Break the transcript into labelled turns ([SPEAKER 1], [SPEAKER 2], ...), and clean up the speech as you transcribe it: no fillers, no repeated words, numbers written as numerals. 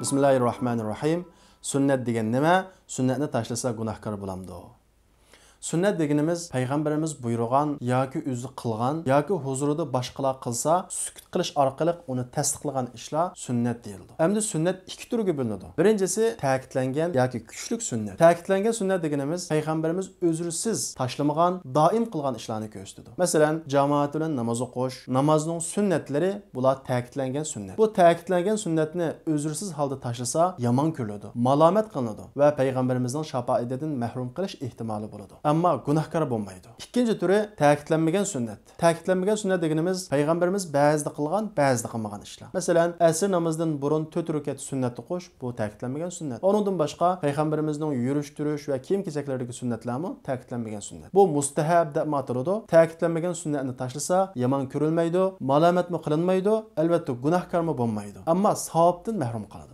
[SPEAKER 1] Bismillahirrahmanirrahim. Sünnet degan nima? Sunnatni tashlasa gunohkor bo'lamdi. Sünnet deganimiz payg'ambarimiz buyurgan yoki o'zi qilgan yoki huzurida boshqalar qilsa, sukut qilish orqali uni tasdiqlagan ishlar sünnet deyildi. Endi sünnet ikki turga bo'linadi. Birinchisi ta'kidlangan yoki kuchlik sünnet. Ta'kidlangan sünnet deganimiz payg'ambarimiz o'zrisiz tashlamagan, doim qilgan ishlarni ko'rsatadi. Masalan, jamoat bilan namoz o'qish, namozning sunnatlari bular ta'kidlangan sünnet. Bu ta'kidlangan sunnatni o'zrisiz holda tashlasa yomon ko'riladi, malomat qilinadi va payg'ambarimizning shafoatidan mahrum qilish ehtimoli bo'ladi. Ammo gunohkor bo'lmaydi. Ikkinchi turi ta'kidlanmagan sunnat. Ta'kidlanmagan sunnat deganimiz payg'ambarimiz ba'zida qilgan, ba'zida qilmagan ishlar. Masalan, asr namozidan burun 4 rakat sunnatni qo'sh, bu ta'kidlanmagan sunnat. Onundan boshqa payg'ambarimizning yurish, turish va kiyim-kechaklardagi sunnatlarmi ta'kidlanmagan sunnat. Bu mustahab deb ataladi. Ta'kidlanmagan sunnatni tashlasa yomon ko'rilmaydi, malomatmi qilinmaydi, albatta gunohkormi bo'lmaydi. Ammo savobdan mahrum qoladi.